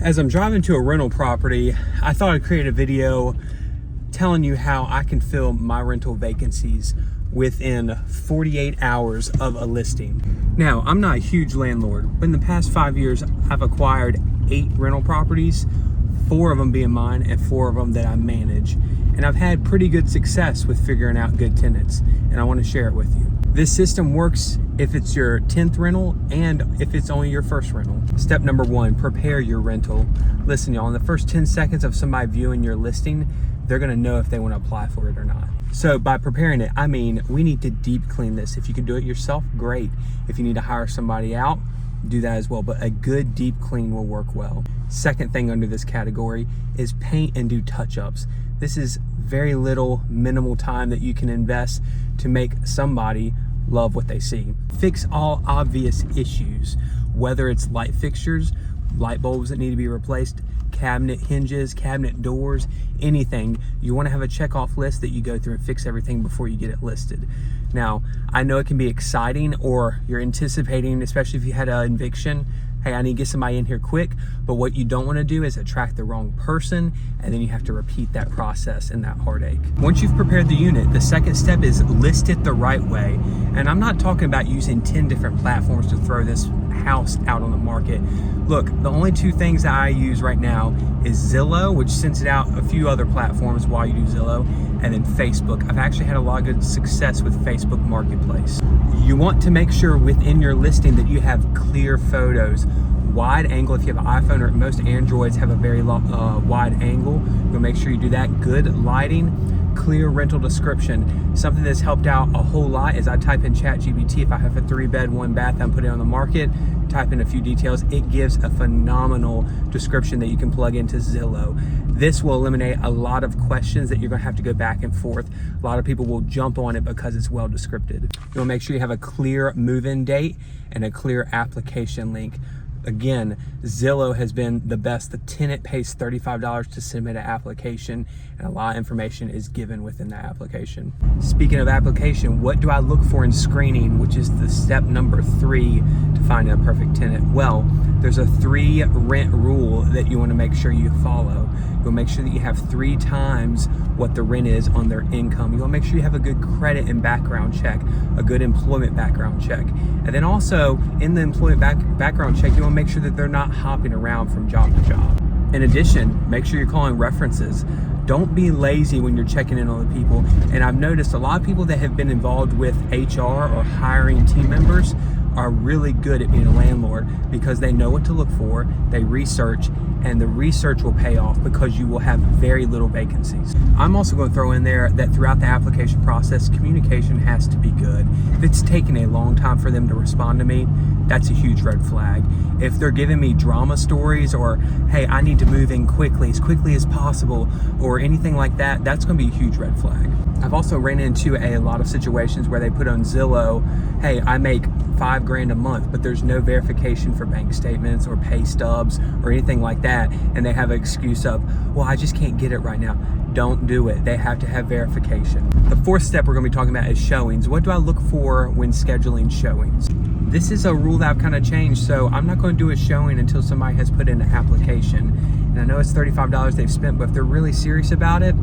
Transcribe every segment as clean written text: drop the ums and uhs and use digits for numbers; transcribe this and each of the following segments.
As I'm driving to a rental property, I thought I'd create a video telling you how I can fill my rental vacancies within 48 hours of a listing. Now, I'm not a huge landlord, but in the past 5 years, I've acquired 8 rental properties, 4 of them being mine and 4 of them that I manage. And I've had pretty good success with figuring out good tenants, and I want to share it with you. This system works if it's your 10th rental and if it's only your first rental. Step number 1, prepare your rental. Listen, y'all, in the first 10 seconds of somebody viewing your listing, they're gonna know if they want to apply for it or not. So by preparing it, I mean, we need to deep clean this. If you can do it yourself, great. If you need to hire somebody out, do that as well, but a good deep clean will work well. Second thing under this category is paint and do touch-ups. This is very little, minimal time that you can invest to make somebody love what they see. Fix all obvious issues, whether it's light fixtures, light bulbs that need to be replaced, cabinet hinges, cabinet doors, anything. You want to have a check-off list that you go through and fix everything before you get it listed. Now, I know it can be exciting, or you're anticipating, especially if you had an eviction, hey, I need to get somebody in here quick, but what you don't want to do is attract the wrong person, and then you have to repeat that process and that heartache. Once you've prepared the unit, the second step is list it the right way. And I'm not talking about using 10 different platforms to throw this house out on the market. Look, the only 2 things that I use right now is Zillow, which sends it out a few other platforms while you do Zillow, and then Facebook. I've actually had a lot of good success with Facebook Marketplace. You want to make sure within your listing that you have clear photos. Wide angle, if you have an iPhone, or most Androids have a very wide angle, you'll make sure you do that. Good lighting, clear rental description. Something that's helped out a whole lot is I type in ChatGPT. If I have a 3-bed, 1-bath, I'm putting it on the market, type in a few details, it gives a phenomenal description that you can plug into Zillow. This will eliminate a lot of questions that you're gonna have to go back and forth. A lot of people will jump on it because it's well descripted. You wanna make sure you have a clear move-in date and a clear application link. Again, Zillow has been the best. The tenant pays $35 to submit an application, and a lot of information is given within that application. Speaking of application, what do I look for in screening, which is the step number 3 to find a perfect tenant? Well, there's a 3 rent rule that you want to make sure you follow. You'll make sure that you have 3 times what the rent is on their income. You want to make sure you have a good credit and background check, a good employment background check. And then also in the employment background check, you want to make sure that they're not hopping around from job to job. In addition, make sure you're calling references. Don't be lazy when you're checking in on the people. And I've noticed a lot of people that have been involved with HR or hiring team members are really good at being a landlord because they know what to look for, they research, and the research will pay off because you will have very little vacancies. I'm also going to throw in there that throughout the application process, communication has to be good. If it's taking a long time for them to respond to me, that's a huge red flag. If they're giving me drama stories or, hey, I need to move in quickly as possible, or anything like that, that's going to be a huge red flag. I've also ran into a lot of situations where they put on Zillow, hey, I make $5,000 a month, but there's no verification for bank statements or pay stubs or anything like that. And they have an excuse of, well, I just can't get it right now. Don't do it. They have to have verification. The 4th step we're going to be talking about is showings. What do I look for when scheduling showings? This is a rule that I've kind of changed. So I'm not going to do a showing until somebody has put in an application. And I know it's $35 they've spent, but if they're really serious about it,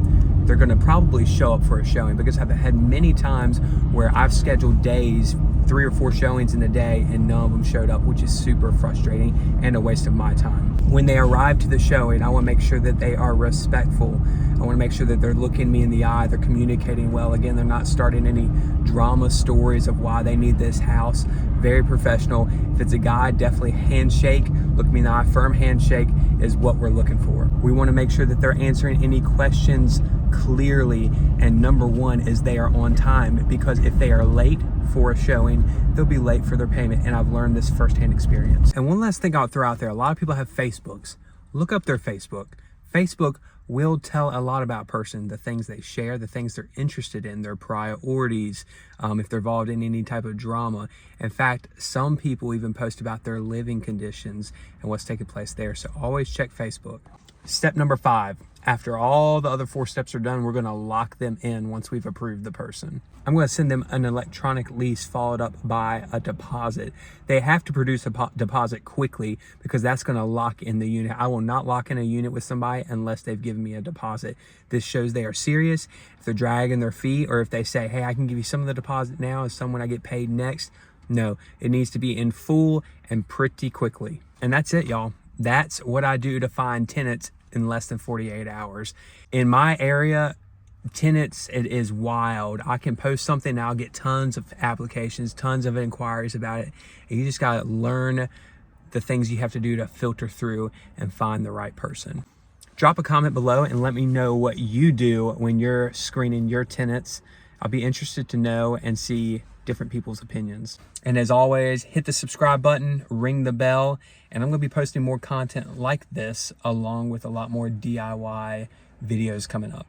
they're going to probably show up for a showing, because I've had many times where I've scheduled days, 3 or 4 showings in a day, and none of them showed up, which is super frustrating and a waste of my time. When they arrive to the showing, I want to make sure that they are respectful. I want to make sure that they're looking me in the eye, they're communicating well. Again, they're not starting any drama stories of why they need this house. Very professional. If it's a guy, definitely handshake, look me in the eye, firm handshake is what we're looking for. We want to make sure that they're answering any questions clearly, and number 1 is they are on time, because if they are late for a showing, they'll be late for their payment, and I've learned this firsthand experience. And one last thing I'll throw out there, a lot of people have Facebooks. Look up their Facebook. Facebook will tell a lot about a person, the things they share, the things they're interested in, their priorities, if they're involved in any type of drama. In fact, some people even post about their living conditions and what's taking place there. So always check Facebook. Step number 5, after all the other 4 steps are done, we're gonna lock them in once we've approved the person. I'm gonna send them an electronic lease followed up by a deposit. They have to produce a deposit quickly because that's gonna lock in the unit. I will not lock in a unit with somebody unless they've given me a deposit. This shows they are serious. If they're dragging their feet, or if they say, hey, I can give you some of the deposit now and some when I get paid next. No, it needs to be in full and pretty quickly. And that's it, y'all. That's what I do to find tenants in less than 48 hours. In my area, tenants, it is wild. I can post something and I'll get tons of applications, tons of inquiries about it. And you just gotta learn the things you have to do to filter through and find the right person. Drop a comment below and let me know what you do when you're screening your tenants. I'll be interested to know and see different people's opinions. And as always, hit the subscribe button, ring the bell, and I'm gonna be posting more content like this along with a lot more DIY videos coming up.